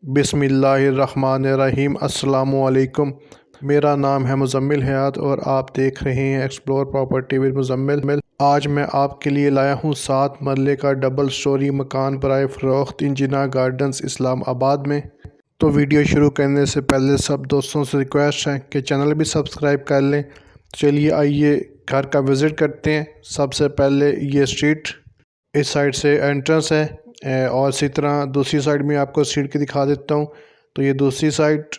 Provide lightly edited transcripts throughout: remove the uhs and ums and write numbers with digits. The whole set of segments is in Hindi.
बिस्मिल्लाहिर्रहमानिर्रहीम। अस्सलामुअलैकुम। मेरा नाम है मुज़म्मिल हयात और आप देख रहे हैं एक्सप्लोर प्रॉपर्टी विद मुज़म्मिल। आज मैं आपके लिए लाया हूँ 7 मरले का डबल स्टोरी मकान बराए फ़रोख्त इंजिना गार्डन्स इस्लामाबाद में। तो वीडियो शुरू करने से पहले सब दोस्तों से रिक्वेस्ट है कि चैनल भी सब्सक्राइब कर लें। चलिए आइए घर का विज़िट करते हैं। सबसे पहले ये स्ट्रीट, इस साइड से एंट्रेंस है और इसी तरह दूसरी साइड में आपको स्ट्रीट की दिखा देता हूँ। तो ये दूसरी साइड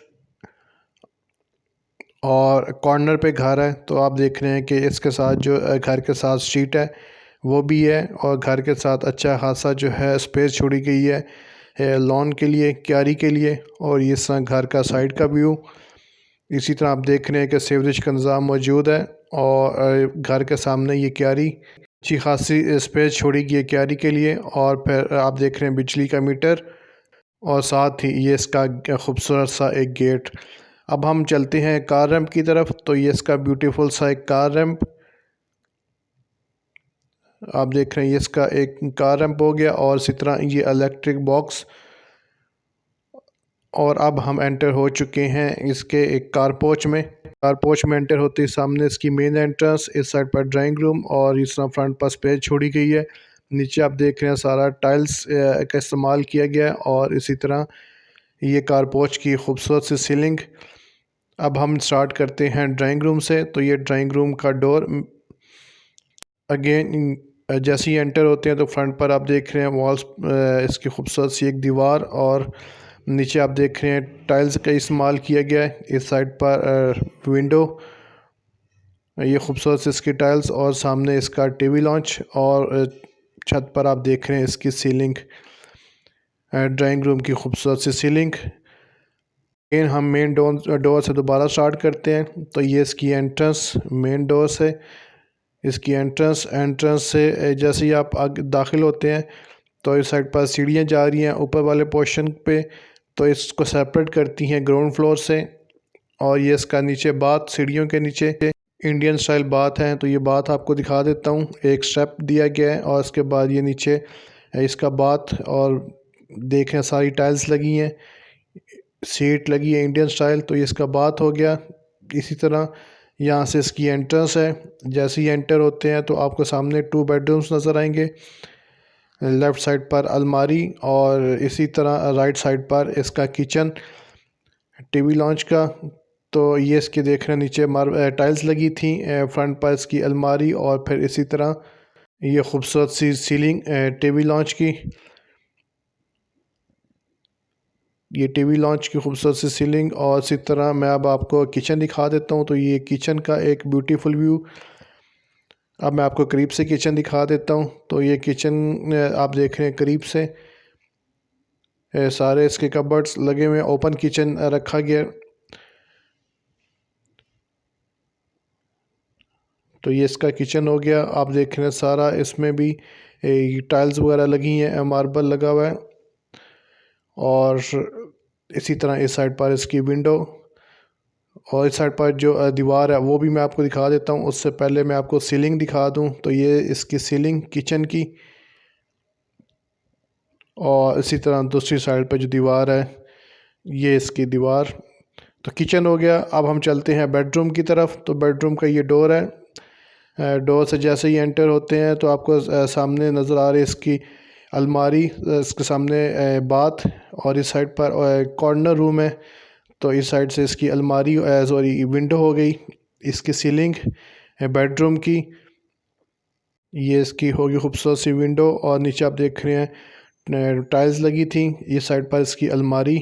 और कॉर्नर पे घर है। तो आप देख रहे हैं कि इसके साथ जो घर के साथ स्ट्रीट है वो भी है और घर के साथ अच्छा खासा जो है स्पेस छोड़ी गई है लॉन के लिए, क्यारी के लिए। और ये घर का साइड का व्यू। इसी तरह आप देख रहे हैं कि सीवरेज का निज़ाम मौजूद है और घर के सामने ये क्यारी, अच्छी खासी स्पेस छोड़ी गई है क्यारी के लिए। और फिर आप देख रहे हैं बिजली का मीटर और साथ ही ये इसका खूबसूरत सा एक गेट। अब हम चलते हैं कार रैंप की तरफ। तो ये इसका ब्यूटीफुल सा एक कार रैंप आप देख रहे हैं। ये इसका एक कार रैंप हो गया और इसी तरह ये इलेक्ट्रिक बॉक्स। और अब हम एंटर हो चुके हैं इसके एक कारपोच में। कारपोच में एंटर होते ही सामने इसकी मेन एंट्रेंस, इस साइड पर ड्राइंग रूम और इस तरह फ्रंट पर स्पेस छोड़ी गई है। नीचे आप देख रहे हैं सारा टाइल्स का इस्तेमाल किया गया है और इसी तरह ये कारपोच की खूबसूरत सी सीलिंग। अब हम स्टार्ट करते हैं ड्राइंग रूम से। तो ये ड्राइंग रूम का डोर अगेन जैसे ही एंटर होते हैं तो फ्रंट पर आप देख रहे हैं वॉल्स, इसकी खूबसूरत सी एक दीवार और नीचे आप देख रहे हैं टाइल्स का इस्तेमाल किया गया है। इस साइड पर विंडो, ये खूबसूरत सी इसकी टाइल्स और सामने इसका टीवी लॉन्च और छत पर आप देख रहे हैं इसकी सीलिंग, ड्राइंग रूम की खूबसूरत सी सीलिंग। हम मेन डोर से दोबारा स्टार्ट करते हैं। तो ये इसकी एंट्रेंस मेन डोर से, इसकी एंट्रेंस से जैसे ही आप आगे दाखिल होते हैं तो इस साइड पर सीढ़ियाँ जा रही हैं ऊपर वाले पोर्शन पे। तो इसको सेपरेट करती हैं ग्राउंड फ्लोर से। और ये इसका नीचे बाथ, सीढ़ियों के नीचे इंडियन स्टाइल बाथ है। तो ये बाथ आपको दिखा देता हूँ। एक स्टेप दिया गया है और उसके बाद ये नीचे इसका बाथ और देखें सारी टाइल्स लगी हैं, सीट लगी है इंडियन स्टाइल। तो ये इसका बाथ हो गया। इसी तरह यहाँ से इसकी एंट्रेंस है। जैसे ही एंटर होते हैं तो आपको सामने 2 बेडरूम्स नज़र आएंगे। लेफ़्ट साइड पर अलमारी और इसी तरह राइट साइड पर इसका किचन, टीवी लॉन्च का। तो ये इसके देख रहे हैं नीचे टाइल्स लगी थी, फ्रंट पर इसकी अलमारी और फिर इसी तरह ये खूबसूरत सी सीलिंग टीवी लॉन्च की। ये टीवी लॉन्च की खूबसूरत सी सीलिंग और इसी तरह मैं अब आपको किचन दिखा देता हूँ। तो ये किचन का एक ब्यूटीफुल व्यू। अब मैं आपको करीब से किचन दिखा देता हूँ। तो ये किचन आप देख रहे हैं करीब से, सारे इसके कबर्ड्स लगे हुए हैं, ओपन किचन रखा गया। तो ये इसका किचन हो गया। आप देख रहे हैं सारा इसमें भी टाइल्स वगैरह लगी हैं, मार्बल लगा हुआ है। और इसी तरह इस साइड पर इसकी विंडो और इस साइड पर जो दीवार है वो भी मैं आपको दिखा देता हूँ। उससे पहले मैं आपको सीलिंग दिखा दूँ। तो ये इसकी सीलिंग किचन की और इसी तरह दूसरी साइड पर जो दीवार है ये इसकी दीवार। तो किचन हो गया। अब हम चलते हैं बेडरूम की तरफ। तो बेडरूम का ये डोर है। डोर से जैसे ही एंटर होते हैं तो आपको सामने नज़र आ रही है इसकी अलमारी, इसके सामने बाथ और इस साइड पर कॉर्नर रूम है। तो इस साइड से इसकी अलमारी सॉरी विंडो हो गई। इसकी सीलिंग बेडरूम की, ये इसकी होगी खूबसूरत सी विंडो और नीचे आप देख रहे हैं टाइल्स लगी थी। इस साइड पर इसकी अलमारी,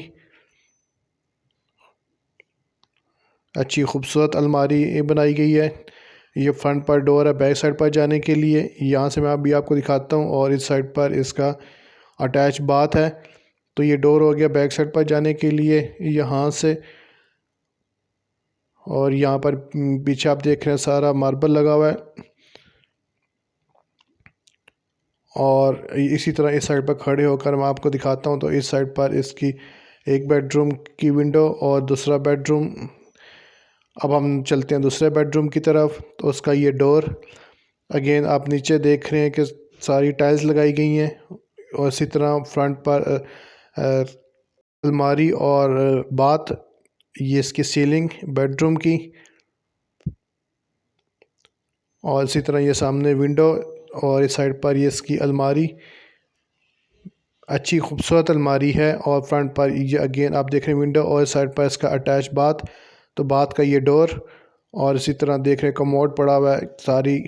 अच्छी खूबसूरत अलमारी बनाई गई है। ये फ्रंट पर डोर है बैक साइड पर जाने के लिए। यहाँ से मैं अभी आपको दिखाता हूँ। और इस साइड पर इसका अटैच बाथ है। तो ये डोर हो गया बैक साइड पर जाने के लिए यहाँ से। और यहाँ पर पीछे आप देख रहे हैं सारा मार्बल लगा हुआ है। और इसी तरह इस साइड पर खड़े होकर मैं आपको दिखाता हूँ। तो इस साइड पर इसकी एक बेडरूम की विंडो और दूसरा बेडरूम। अब हम चलते हैं दूसरे बेडरूम की तरफ। तो उसका ये डोर अगेन आप नीचे देख रहे हैं कि सारी टाइल्स लगाई गई हैं और इसी तरह फ्रंट पर अलमारी और बाथ, ये इसकी सीलिंग बेडरूम की, और इसी तरह ये सामने विंडो और इस साइड पर ये इसकी अलमारी। अच्छी खूबसूरत अलमारी है और फ्रंट पर ये अगेन आप देख रहे हैं विंडो और इस साइड पर इसका अटैच बाथ। तो बाथ का ये डोर और इसी तरह देख रहे हैं कमोड पड़ा हुआ है, सारी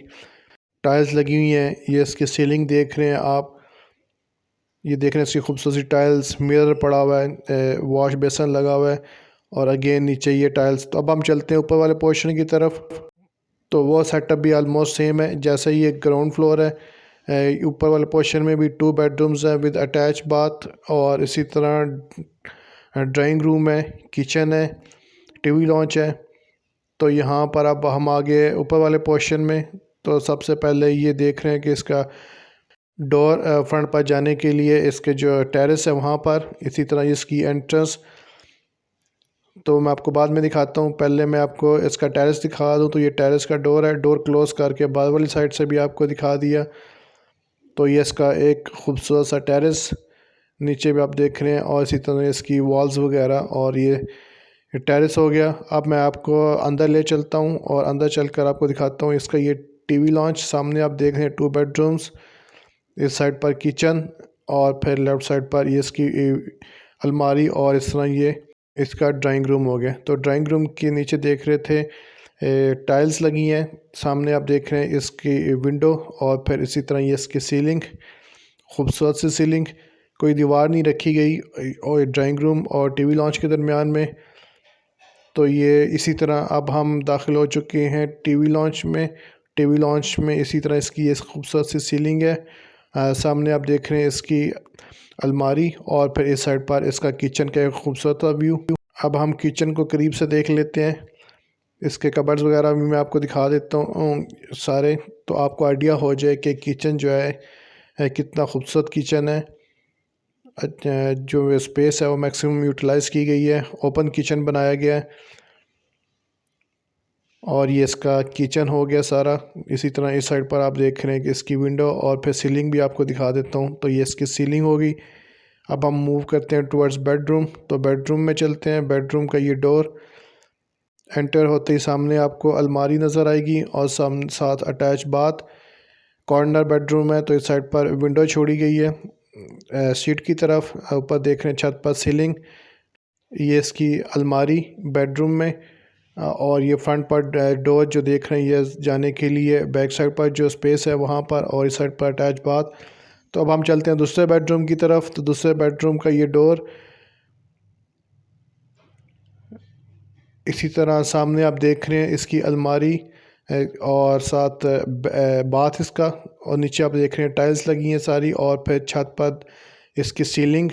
टाइल्स लगी हुई हैं। ये इसकी सीलिंग देख रहे हैं आप, ये देख रहे हैं इसकी खूबसूरती टाइल्स, मिरर पड़ा हुआ है, वॉश बेसन लगा हुआ है और अगेन नीचे ये टाइल्स। तो अब हम चलते हैं ऊपर वाले पोर्शन की तरफ। तो वो सेटअप भी आलमोस्ट सेम है जैसे ये ग्राउंड फ्लोर है। ऊपर वाले पोर्शन में भी 2 बेडरूम्स हैं विद अटैच बाथ और इसी तरह ड्राइंग रूम है, किचन है, टीवी लॉन्च है। तो यहाँ पर अब हम आगे ऊपर वाले पोर्शन में, तो सबसे पहले ये देख रहे हैं कि इसका डोर फ्रंट पर जाने के लिए इसके जो टेरेस है वहाँ पर, इसी तरह इसकी एंट्रेंस। तो मैं आपको बाद में दिखाता हूँ, पहले मैं आपको इसका टेरेस दिखा दूँ। तो ये टेरेस का डोर है, डोर क्लोज़ करके बाद वाली साइड से भी आपको दिखा दिया। तो ये इसका एक खूबसूरत सा टेरेस, नीचे भी आप देख रहे हैं और इसी तरह इसकी वॉल्स वगैरह, और ये टेरेस हो गया। अब मैं आपको अंदर ले चलता हूँ और अंदर चलकर आपको दिखाता हूँ इसका ये टीवी लॉन्च। सामने आप देख रहे हैं 2 बेडरूम्स, इस साइड पर किचन और फिर लेफ़्ट साइड पर ये इसकी अलमारी और इस तरह ये इसका ड्राइंग रूम हो गया। तो ड्राइंग रूम के नीचे देख रहे थे टाइल्स लगी हैं, सामने आप देख रहे हैं इसकी विंडो और फिर इसी तरह ये इसकी सीलिंग, खूबसूरत सी सीलिंग, कोई दीवार नहीं रखी गई और ड्राइंग रूम और टीवी लॉन्च के दरमियान में। तो ये इसी तरह अब हम दाखिल हो चुके हैं टीवी लॉन्च में। टीवी लॉन्च में इसी तरह इसकी ये खूबसूरत सी सीलिंग है। सामने आप देख रहे हैं इसकी अलमारी और फिर इस साइड पर इसका किचन का एक खूबसूरत व्यू। अब हम किचन को करीब से देख लेते हैं, इसके कबर्ड्स वगैरह भी मैं आपको दिखा देता हूँ सारे, तो आपको आइडिया हो जाए कि किचन जो है कितना खूबसूरत किचन है। जो स्पेस है वो मैक्सिमम यूटिलाइज़ की गई है, ओपन किचन बनाया गया है। और ये इसका किचन हो गया सारा। इसी तरह इस साइड पर आप देख रहे हैं कि इसकी विंडो और फिर सीलिंग भी आपको दिखा देता हूँ। तो ये इसकी सीलिंग होगी। अब हम मूव करते हैं टुवर्ड्स बेडरूम। तो बेडरूम में चलते हैं। बेडरूम का ये डोर एंटर होते ही सामने आपको अलमारी नज़र आएगी और साथ अटैच बाथ। कॉर्नर बेडरूम है तो इस साइड पर विंडो छोड़ी गई है सीट की तरफ। ऊपर देख रहे हैं छत पर सीलिंग, ये इसकी अलमारी बेडरूम में। और ये फ्रंट पर डोर जो देख रहे हैं ये जाने के लिए बैक साइड पर जो स्पेस है वहाँ पर, और इस साइड पर अटैच बाथ। तो अब हम चलते हैं दूसरे बेडरूम की तरफ। तो दूसरे बेडरूम का ये डोर इसी तरह सामने आप देख रहे हैं इसकी अलमारी और साथ बाथ इसका, और नीचे आप देख रहे हैं टाइल्स लगी हैं सारी, और फिर छत पर इसकी सीलिंग,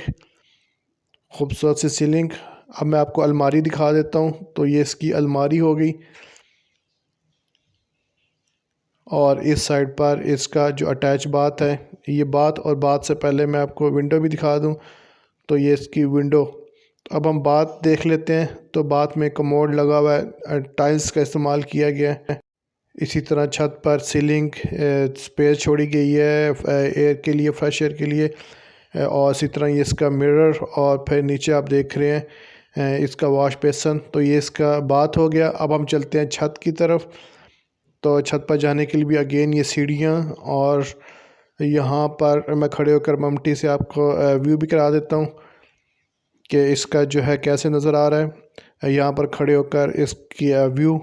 खूबसूरत सी सीलिंग। अब मैं आपको अलमारी दिखा देता हूँ। तो ये इसकी अलमारी हो गई और इस साइड पर इसका जो अटैच बाथ है ये बाथ, और बाथ से पहले मैं आपको विंडो भी दिखा दूँ। तो ये इसकी विंडो। अब हम बाथ देख लेते हैं। तो बाथ में कमोड लगा हुआ है, टाइल्स का इस्तेमाल किया गया है। इसी तरह छत पर सीलिंग स्पेस छोड़ी गई है एयर के लिए, फ्रेश एयर के लिए। और इसी तरह ये इसका मिरर और फिर नीचे आप देख रहे हैं इसका वॉश बेसन। तो ये इसका बाथ हो गया। अब हम चलते हैं छत की तरफ। तो छत पर जाने के लिए भी अगेन ये सीढ़ियाँ, और यहाँ पर मैं खड़े होकर ममटी से आपको व्यू भी करा देता हूँ कि इसका जो है कैसे नज़र आ रहा है यहाँ पर खड़े होकर इसकी व्यू।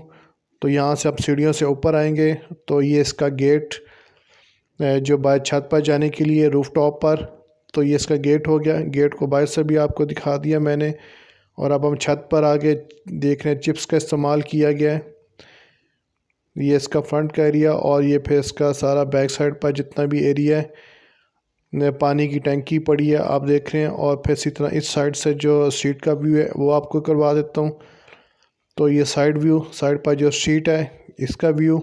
तो यहाँ से आप सीढ़ियों से ऊपर आएंगे तो ये इसका गेट जो बाहर छत पर जाने के लिए रूफ टॉप पर। तो ये इसका गेट हो गया। गेट को बाहर से भी आपको दिखा दिया मैंने। और अब हम छत पर आगे देख रहे हैं चिप्स का इस्तेमाल किया गया है। ये इसका फ्रंट का एरिया, और ये फिर इसका सारा बैक साइड पर जितना भी एरिया है, पानी की टंकी पड़ी है आप देख रहे हैं। और फिर इसी तरह इस साइड से जो स्ट्रीट का व्यू है वो आपको करवा देता हूँ। तो ये साइड व्यू, साइड पर जो स्ट्रीट है इसका व्यू।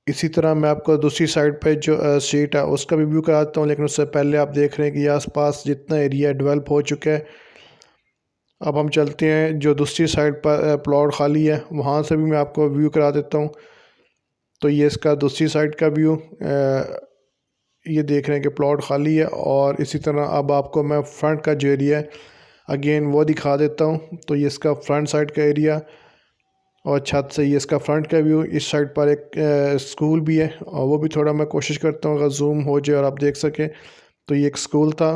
इसी तरह मैं आपको दूसरी साइड पे जो स्ट्रीट है उसका भी व्यू कराता हूँ, लेकिन उससे पहले आप देख रहे हैं कि आसपास जितना एरिया डेवलप हो चुका है। अब हम चलते हैं जो दूसरी साइड पर प्लॉट खाली है वहाँ से भी मैं आपको व्यू करा देता हूँ। तो ये इसका दूसरी साइड का व्यू, ये देख रहे हैं कि प्लॉट खाली है। और इसी तरह अब आपको मैं फ्रंट का जो एरिया है अगेन वो दिखा देता हूँ। तो ये इसका फ्रंट साइड का एरिया और छत से ये इसका फ्रंट का व्यू। इस साइड पर एक स्कूल भी है और वो भी थोड़ा मैं कोशिश करता हूँ अगर जूम हो जाए और आप देख सकें। तो ये एक स्कूल था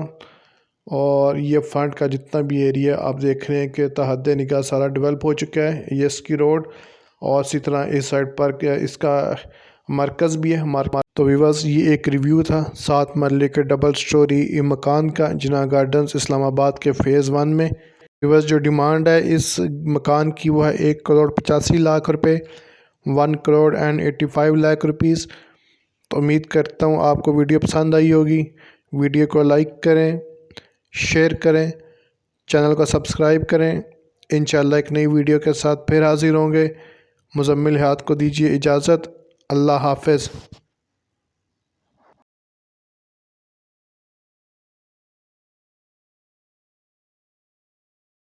और ये फ्रंट का जितना भी एरिया आप देख रहे हैं कि तहद निगाह सारा डेवलप हो चुका है। ये इसकी रोड और इसी तरह इस साइड पर इसका मरकज़ भी है हमारे। तो व्यूअर्स ये एक रिव्यू था 7 मरले के डबल स्टोरी मकान का जिन्ना गार्डन्स इस्लामाबाद के फ़ेज़ 1 में। व्यूअर्स जो डिमांड है इस मकान की वो है 1,85,00,000 रुपये, 1,85,00,000 रुपीज़। तो उम्मीद करता हूँ आपको वीडियो पसंद आई होगी। वीडियो को लाइक करें, शेयर करें, चैनल को सब्सक्राइब करें। इंशाल्लाह एक नई वीडियो के साथ फिर हाज़िर होंगे। मुज़म्मिल हयात को दीजिए इजाज़त। अल्लाह हाफ़िज़।